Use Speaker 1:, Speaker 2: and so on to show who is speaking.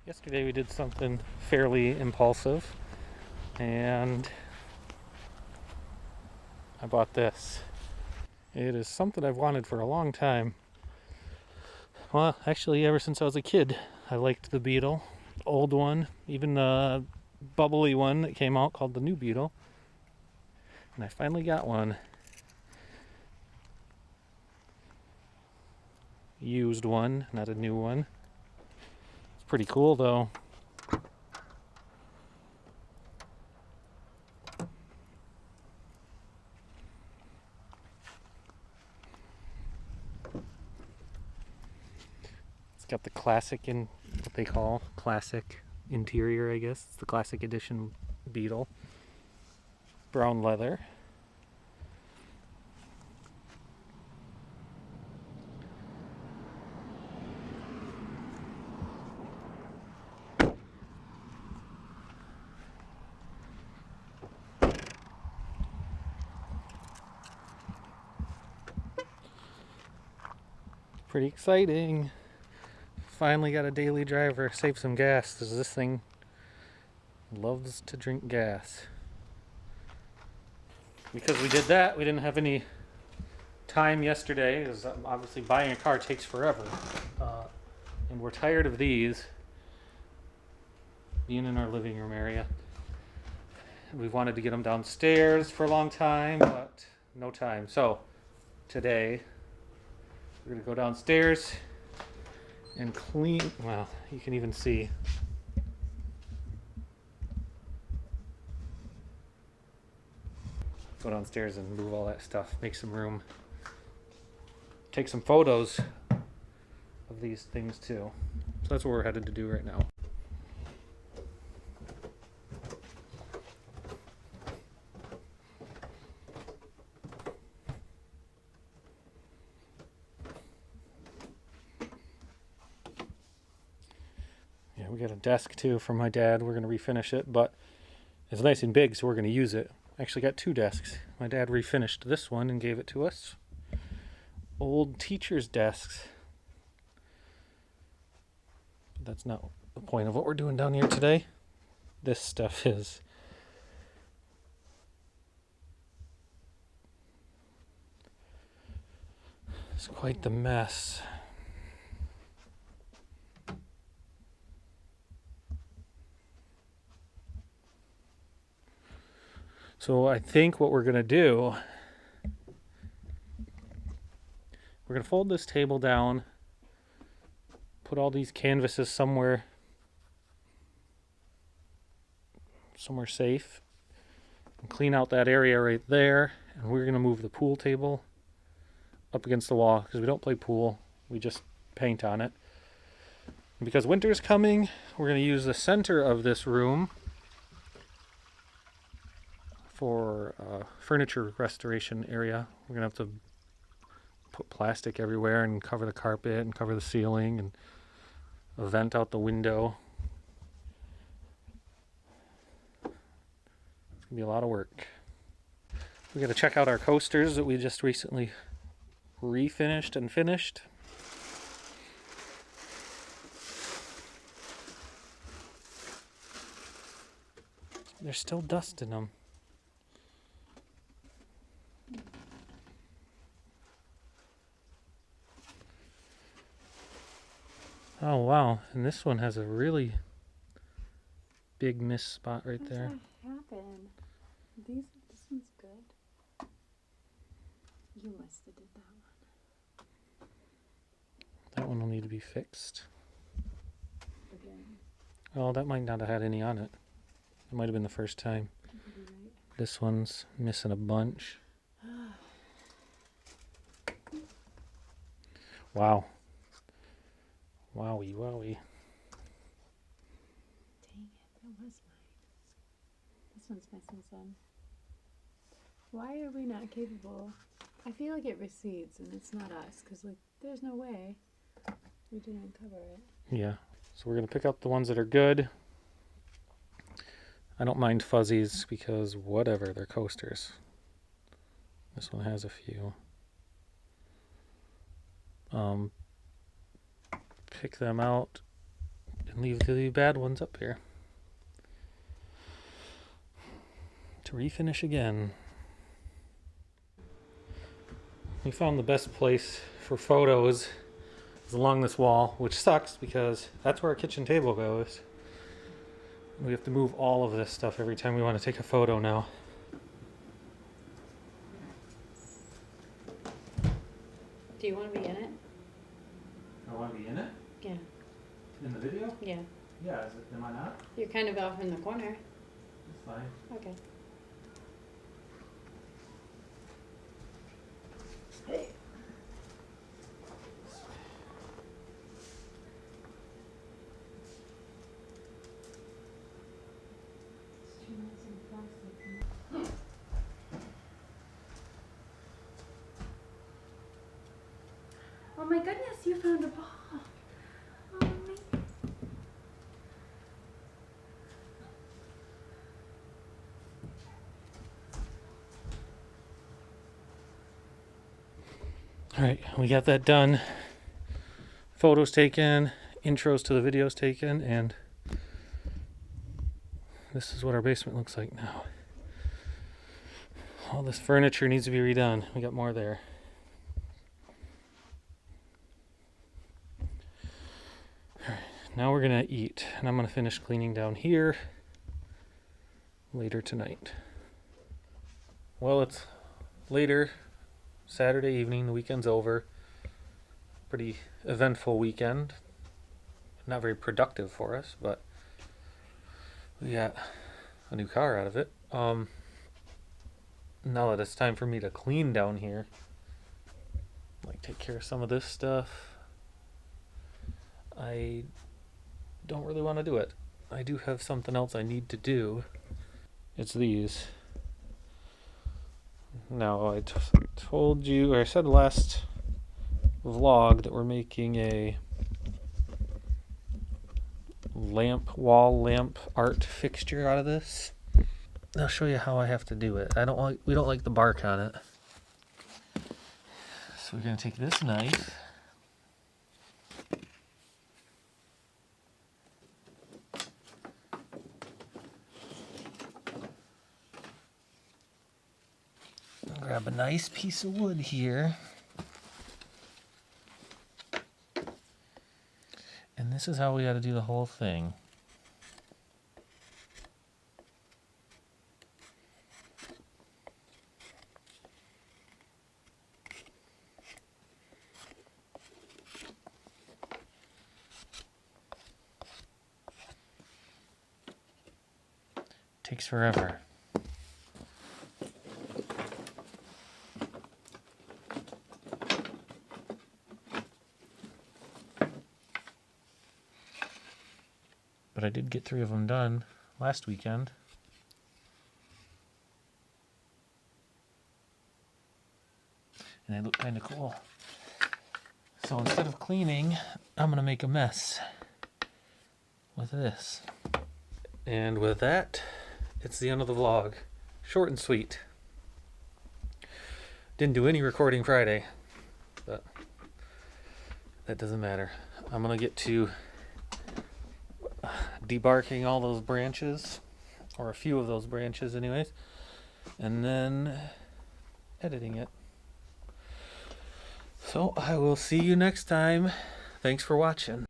Speaker 1: Yesterday we did something fairly impulsive and I bought this. It is something I've wanted for a long time. Well, actually ever since I was a kid. I liked the Beetle, the old one, even the bubbly one that came out called the new Beetle. And I finally got one. Used one, not a new one. It's pretty cool though. It's got the classic in what they call classic interior, I guess. It's the classic edition Beetle. Brown leather. Pretty exciting. Finally got a daily driver. Save some gas because this thing loves to drink gas. Because we did that, we didn't have any time yesterday because obviously buying a car takes forever. And we're tired of these being in our living room area. We wanted to get them downstairs for a long time, but no time. So today we're going to go downstairs and clean. Well, you can even see. Go downstairs and move all that stuff, make some room. Take some photos of these things too. So that's what we're headed to do right now. Yeah, we got a desk too from my dad. We're going to refinish it, but it's nice and big, so we're going to use it. Actually got two desks. My dad refinished this one and gave it to us. Old teacher's desks. But that's not the point of what we're doing down here today. This stuff is. It's quite the mess. So I think what we're going to do, we're going to fold this table down, put all these canvases somewhere safe, and clean out that area right there. And we're going to move the pool table up against the wall because we don't play pool. We just paint on it. And because winter's coming, we're going to use the center of this room for furniture restoration area. We're going to have to put plastic everywhere and cover the carpet and cover the ceiling and a vent out the window. It's going to be a lot of work. We got to check out our coasters that we just recently refinished and finished. There's still dust in them. Oh wow, and this one has a really big miss spot right there.
Speaker 2: What happened? This one's good. You must have did that one.
Speaker 1: That one will need to be fixed.
Speaker 2: Again.
Speaker 1: Oh, that might not have had any on it. It might have been the first time.
Speaker 2: Right.
Speaker 1: This one's missing a bunch. Wow. Wowie, wowie.
Speaker 2: Dang it, that was mine. This one's missing some. Why are we not capable? I feel like it recedes and it's not us, because like there's no way we didn't cover it.
Speaker 1: Yeah. So we're going to pick out the ones that are good. I don't mind fuzzies because whatever, they're coasters. This one has a few. Pick them out and leave the bad ones up here to refinish again. We found the best place for photos is along this wall, which sucks because that's where our kitchen table goes. We have to move all of this stuff every time we want to take a photo now.
Speaker 2: Do you want to be in it?
Speaker 1: I want to be in it?
Speaker 2: Yeah.
Speaker 1: In the video?
Speaker 2: Yeah.
Speaker 1: Yeah, am I not?
Speaker 2: You're kind of off in the corner.
Speaker 1: That's fine.
Speaker 2: Okay. Hey. Oh my goodness, you found a ball. Oh, man.
Speaker 1: Alright, we got that done. Photos taken, intros to the videos taken, and this is what our basement looks like now. All this furniture needs to be redone. We got more there. Alright, now we're gonna eat, and I'm gonna finish cleaning down here later tonight. Well, it's later Saturday evening, the weekend's over. Pretty eventful weekend. Not very productive for us, but we got a new car out of it. Now that it's time for me to clean down here, like take care of some of this stuff, I don't really want to do it. I do have something else I need to do. It's these. Now, I told you, or I said last vlog that we're making a wall lamp art fixture out of this. I'll show you how I have to do it. We don't like the bark on it. So we're gonna take this knife. Grab a nice piece of wood here. And this is how we gotta do the whole thing. Takes forever. But I did get 3 of them done last weekend. And they look kind of cool. So instead of cleaning, I'm going to make a mess with this. And with that, it's the end of the vlog. Short and sweet. Didn't do any recording Friday, but that doesn't matter. I'm going to get to debarking all those branches, or a few of those branches anyways, and then editing it. So I will see you next time. Thanks for watching.